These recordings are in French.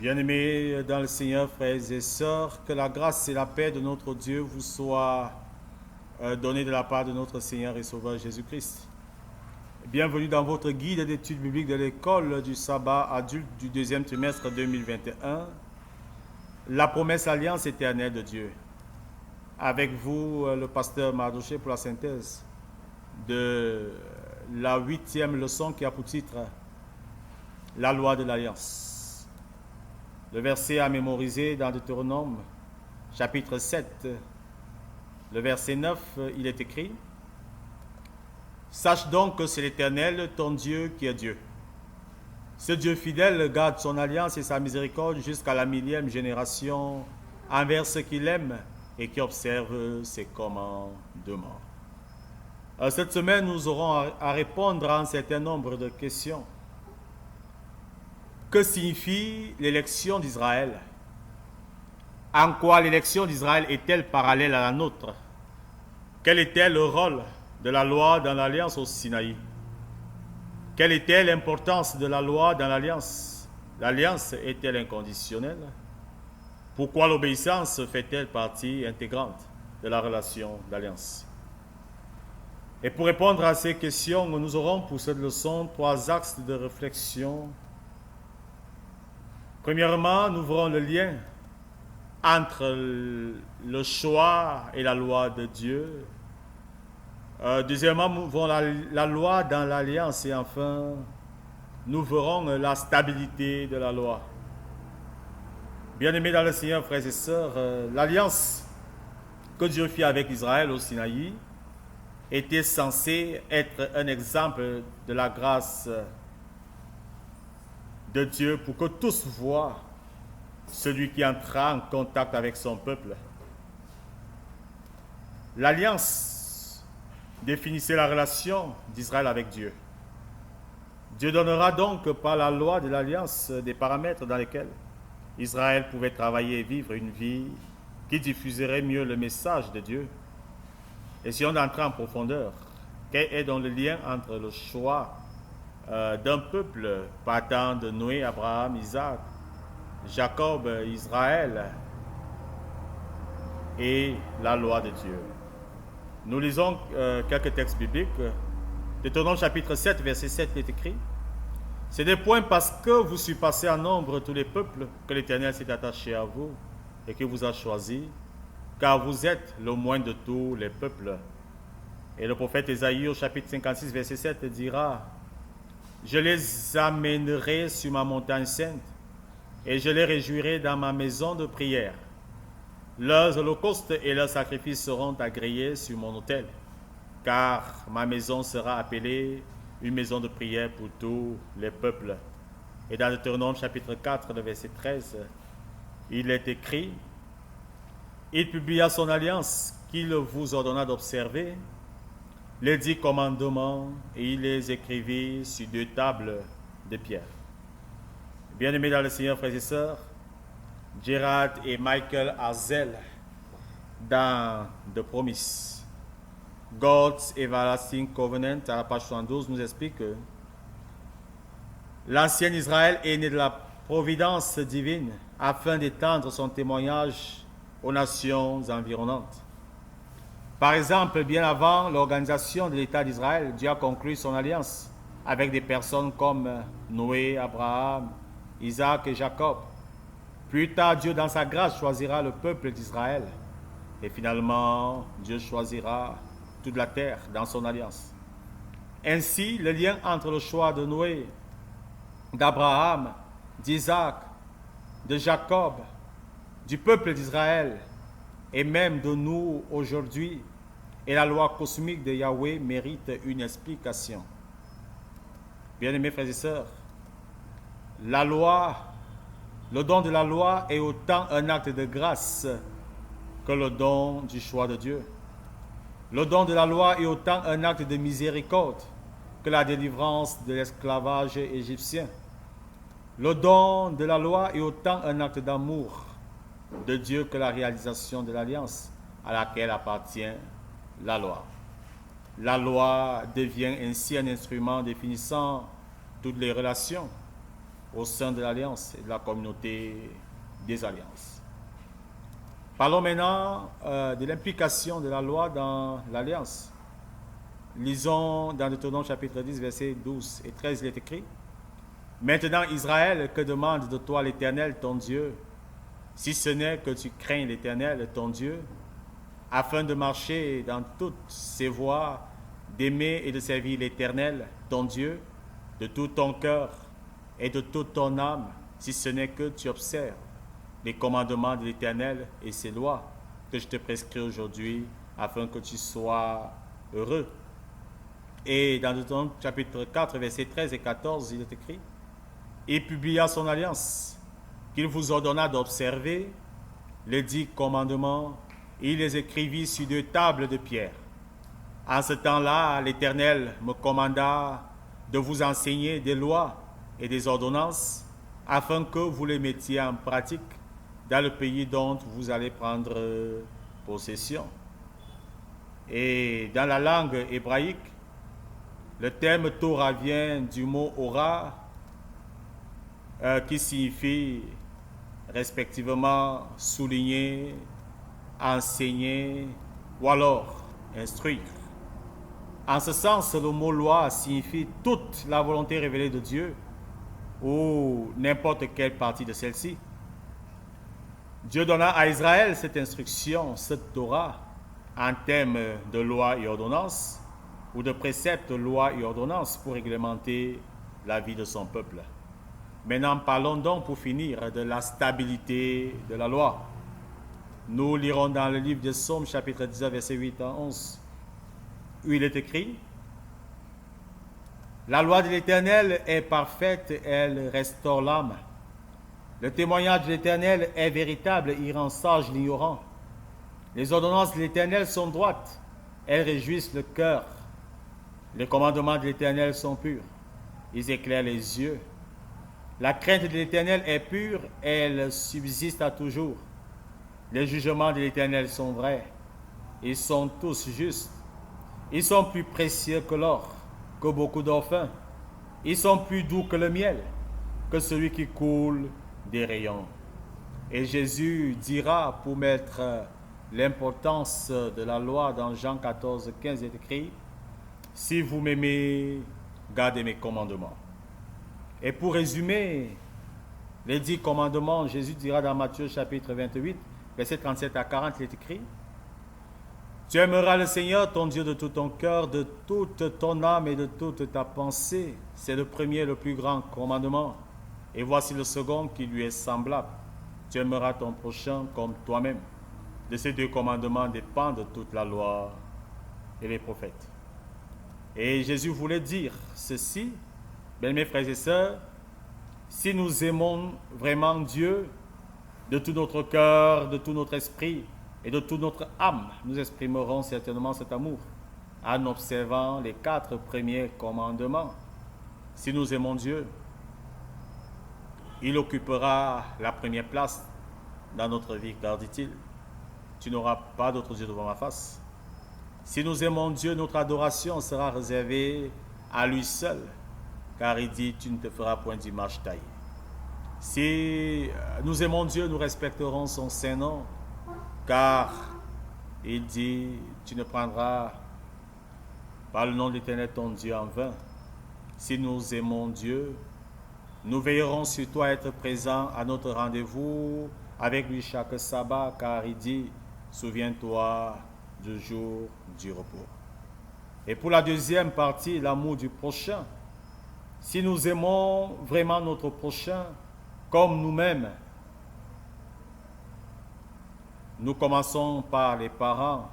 Bien-aimés dans le Seigneur, frères et sœurs, que la grâce et la paix de notre Dieu vous soient données de la part de notre Seigneur et Sauveur Jésus-Christ. Bienvenue dans votre guide d'études bibliques de l'école du sabbat adulte du deuxième trimestre 2021, la promesse alliance éternelle de Dieu. Avec vous, le pasteur Mardoché pour la synthèse de la 8e leçon qui a pour titre la loi de l'alliance. Le verset à mémoriser dans Deutéronome, chapitre 7, le verset 9, il est écrit « Sache donc que c'est l'Éternel, ton Dieu, qui est Dieu. Ce Dieu fidèle garde son alliance et sa miséricorde jusqu'à la 1000e génération envers ceux qu'il aime et qui observent ses commandements. » Cette semaine, nous aurons à répondre à un certain nombre de questions. Que signifie l'élection d'Israël? En quoi l'élection d'Israël est-elle parallèle à la nôtre? Quel était le rôle de la loi dans l'alliance au Sinaï? Quelle était l'importance de la loi dans l'alliance? L'alliance est-elle inconditionnelle? Pourquoi l'obéissance fait-elle partie intégrante de la relation d'alliance? Et pour répondre à ces questions, nous aurons pour cette leçon 3 axes de réflexion. Premièrement, nous verrons le lien entre le choix et la loi de Dieu. Deuxièmement, nous verrons la loi dans l'alliance. Et enfin, nous verrons la stabilité de la loi. Bien-aimés dans le Seigneur, frères et sœurs, l'alliance que Dieu fit avec Israël au Sinaï était censée être un exemple de la grâce de Dieu pour que tous voient celui qui entra en contact avec son peuple. L'alliance définissait la relation d'Israël avec Dieu. Dieu donnera donc par la loi de l'alliance des paramètres dans lesquels Israël pouvait travailler et vivre une vie qui diffuserait mieux le message de Dieu. Et si on entre en profondeur, quel est donc le lien entre le choix d'un peuple partant de Noé, Abraham, Isaac, Jacob, Israël et la loi de Dieu? Nous lisons quelques textes bibliques. Deutéronome chapitre 7, verset 7 est écrit « C'est des points parce que vous surpassez en nombre tous les peuples que l'Éternel s'est attaché à vous et que vous a choisi, car vous êtes le moins de tous les peuples. » Et le prophète Ésaïe au chapitre 56, verset 7 dira « Je les amènerai sur ma montagne sainte et je les réjouirai dans ma maison de prière. Leurs holocaustes et leurs sacrifices seront agréés sur mon autel, car ma maison sera appelée une maison de prière pour tous les peuples. » Et dans Deutéronome chapitre 4, le verset 13, il est écrit « Il publia son alliance qu'il vous ordonna d'observer, les 10 commandements, et il les écrivit sur 2 tables de pierre. » Bien-aimés dans le Seigneur, frères et sœurs, Gerard et Michael Hazel, dans The Promise, God's Everlasting Covenant, à la page 72, nous explique que l'ancien Israël est né de la providence divine afin d'étendre son témoignage aux nations environnantes. Par exemple, bien avant l'organisation de l'État d'Israël, Dieu a conclu son alliance avec des personnes comme Noé, Abraham, Isaac et Jacob. Plus tard, Dieu, dans sa grâce, choisira le peuple d'Israël. Et finalement, Dieu choisira toute la terre dans son alliance. Ainsi, le lien entre le choix de Noé, d'Abraham, d'Isaac, de Jacob, du peuple d'Israël et même de nous aujourd'hui et la loi cosmique de Yahweh mérite une explication. Bien-aimés frères et sœurs, la loi, le don de la loi est autant un acte de grâce que le don du choix de Dieu. Le don de la loi est autant un acte de miséricorde que la délivrance de l'esclavage égyptien. Le don de la loi est autant un acte d'amour de Dieu que la réalisation de l'alliance à laquelle appartient la loi. La loi devient ainsi un instrument définissant toutes les relations au sein de l'Alliance et de la communauté des alliances. Parlons maintenant de l'implication de la loi dans l'Alliance. Lisons dans Deutéronome chapitre 10, versets 12 et 13, il est écrit: Maintenant, Israël, que demande de toi l'Éternel, ton Dieu, si ce n'est que tu crains l'Éternel, ton Dieu, afin de marcher dans toutes ses voies, d'aimer et de servir l'Éternel, ton Dieu, de tout ton cœur et de toute ton âme, si ce n'est que tu observes les commandements de l'Éternel et ses lois que je te prescris aujourd'hui, afin que tu sois heureux. Et dans Deutéronome chapitre 4, versets 13 et 14, il est écrit: Il publia son alliance, qu'il vous ordonna d'observer les 10 commandements, et il les écrivit sur 2 tables de pierre. En ce temps-là, l'Éternel me commanda de vous enseigner des lois et des ordonnances, afin que vous les mettiez en pratique dans le pays dont vous allez prendre possession. Et dans la langue hébraïque, le terme Torah vient du mot Ora, qui signifie respectivement souligner, enseigner ou alors instruire. En ce sens, le mot loi signifie toute la volonté révélée de Dieu ou n'importe quelle partie de celle-ci. Dieu donna à Israël cette instruction, cette Torah, en termes de loi et ordonnances, ou de préceptes, lois et ordonnances pour réglementer la vie de son peuple. Maintenant, parlons donc pour finir de la stabilité de la loi. Nous lirons dans le livre des Psaumes, chapitre 19, verset 8 à 11, où il est écrit: La loi de l'Éternel est parfaite, elle restaure l'âme. Le témoignage de l'Éternel est véritable, il rend sage l'ignorant. Les ordonnances de l'Éternel sont droites, elles réjouissent le cœur. Les commandements de l'Éternel sont purs, ils éclairent les yeux. La crainte de l'Éternel est pure, elle subsiste à toujours. Les jugements de l'Éternel sont vrais, ils sont tous justes. Ils sont plus précieux que l'or, que beaucoup d'or fin. Ils sont plus doux que le miel, que celui qui coule des rayons. Et Jésus dira, pour mettre l'importance de la loi dans Jean 14, 15, il est écrit: Si vous m'aimez, gardez mes commandements. Et pour résumer les 10 commandements, Jésus dira dans Matthieu chapitre 28, versets 37 à 40, il est écrit: Tu aimeras le Seigneur, ton Dieu, de tout ton cœur, de toute ton âme et de toute ta pensée. C'est le premier, le plus grand commandement. Et voici le second qui lui est semblable. Tu aimeras ton prochain comme toi-même. De ces 2 commandements dépendent toute la loi et les prophètes. Et Jésus voulait dire ceci: bien mes frères et sœurs, si nous aimons vraiment Dieu de tout notre cœur, de tout notre esprit et de toute notre âme, nous exprimerons certainement cet amour en observant les 4 premiers commandements. Si nous aimons Dieu, il occupera la première place dans notre vie, car dit-il: Tu n'auras pas d'autre Dieu devant ma face. Si nous aimons Dieu, notre adoration sera réservée à lui seul, car il dit: Tu ne te feras point d'image taillée. Si nous aimons Dieu, nous respecterons son saint nom, car il dit: Tu ne prendras pas le nom de l'Éternel ton Dieu en vain. Si nous aimons Dieu, nous veillerons sur toi à être présents à notre rendez-vous avec lui chaque sabbat, car il dit: Souviens-toi du jour du repos. Et pour la deuxième partie, l'amour du prochain. Si nous aimons vraiment notre prochain comme nous-mêmes, nous commençons par les parents.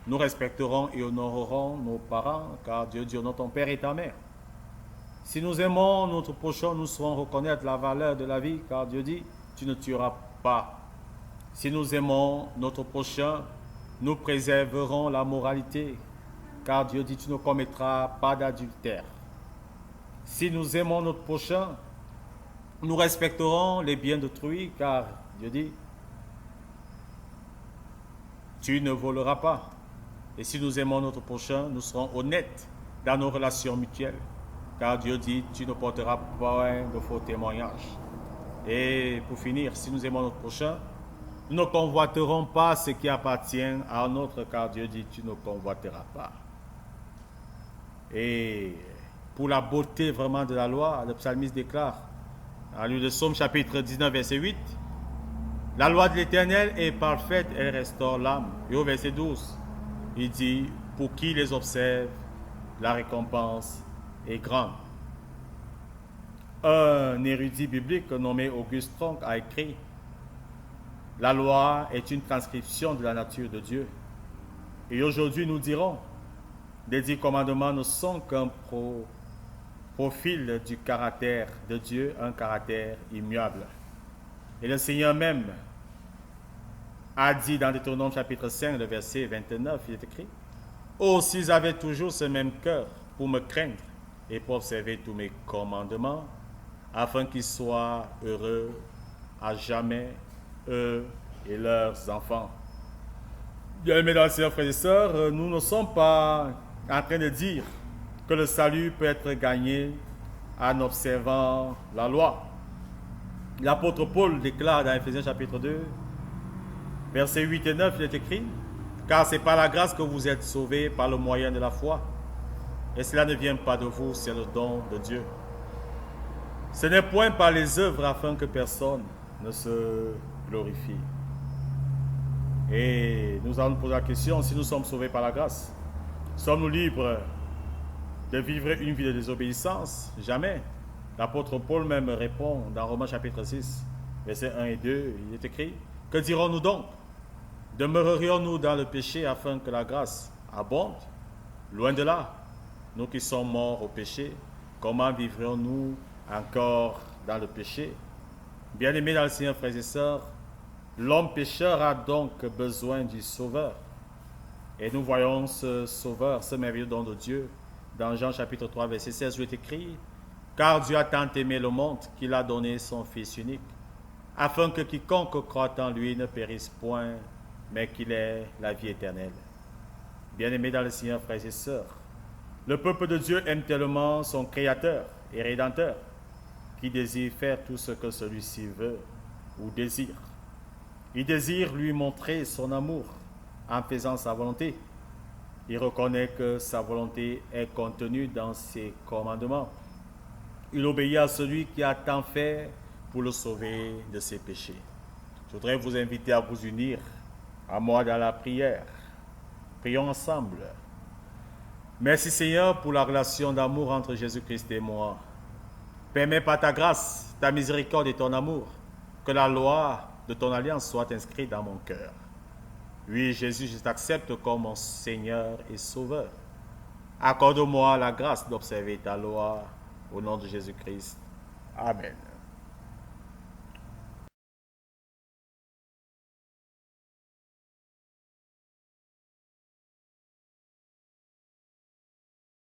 Nous respecterons et honorerons nos parents, car Dieu dit: honore ton père et ta mère. Si nous aimons notre prochain, nous saurons reconnaître la valeur de la vie, car Dieu dit: tu ne tueras pas. Si nous aimons notre prochain, nous préserverons la moralité, car Dieu dit: tu ne commettras pas d'adultère. Si nous aimons notre prochain, nous respecterons les biens d'autrui, car Dieu dit: tu ne voleras pas. Et si nous aimons notre prochain, nous serons honnêtes dans nos relations mutuelles. car Dieu dit, tu ne porteras point de faux témoignages. Et pour finir, si nous aimons notre prochain, nous ne convoiterons pas ce qui appartient à un autre, car Dieu dit, tu ne convoiteras pas. Et pour la beauté vraiment de la loi, le psalmiste déclare, dans le livre de Psaume chapitre 19, verset 8, la loi de l'Éternel est parfaite, elle restaure l'âme. Et au verset 12, il dit, pour qui les observe, la récompense est grande. Un érudit biblique nommé Auguste Strong a écrit, la loi est une transcription de la nature de Dieu. Et aujourd'hui, nous dirons, les 10 commandements ne sont qu'un profil du caractère de Dieu, un caractère immuable. Et le Seigneur même a dit dans Deutéronome chapitre 5, le verset 29, il est écrit, « Oh, s'ils avaient toujours ce même cœur pour me craindre et pour observer tous mes commandements, afin qu'ils soient heureux à jamais, eux et leurs enfants. » Bien aimés dans le Seigneur, frères et sœurs, nous ne sommes pas en train de dire que le salut peut être gagné en observant la loi. L'apôtre Paul déclare dans Éphésiens chapitre 2, versets 8 et 9, il est écrit, « Car c'est par la grâce que vous êtes sauvés par le moyen de la foi. Et cela ne vient pas de vous, c'est le don de Dieu. Ce n'est point par les œuvres afin que personne ne se glorifie. » Et nous allons nous poser la question, si nous sommes sauvés par la grâce, sommes-nous libres de vivre une vie de désobéissance? Jamais. L'apôtre Paul même répond dans Romains chapitre 6, versets 1 et 2, il est écrit, « Que dirons-nous donc? Demeurerions-nous dans le péché afin que la grâce abonde? Loin de là. Nous qui sommes morts au péché, comment vivrions-nous encore dans le péché? » Bien-aimés dans le Seigneur, frères et sœurs, l'homme pécheur a donc besoin du Sauveur. Et nous voyons ce Sauveur, ce merveilleux don de Dieu, dans Jean chapitre 3, verset 16, où il est écrit, « Car Dieu a tant aimé le monde qu'il a donné son Fils unique, afin que quiconque croit en lui ne périsse point, mais qu'il ait la vie éternelle. » Bien-aimés dans le Seigneur, frères et sœurs, le peuple de Dieu aime tellement son Créateur et Rédempteur, qui désire faire tout ce que celui-ci veut ou désire. Il désire lui montrer son amour en faisant sa volonté. Il reconnaît que sa volonté est contenue dans ses commandements. Il obéit à celui qui a tant fait pour le sauver de ses péchés. Je voudrais vous inviter à vous unir à moi dans la prière. Prions ensemble. Merci Seigneur pour la relation d'amour entre Jésus-Christ et moi. Permets par ta grâce, ta miséricorde et ton amour que la loi de ton alliance soit inscrite dans mon cœur. Oui, Jésus, je t'accepte comme mon Seigneur et Sauveur. Accorde-moi la grâce d'observer ta loi au nom de Jésus-Christ. Amen.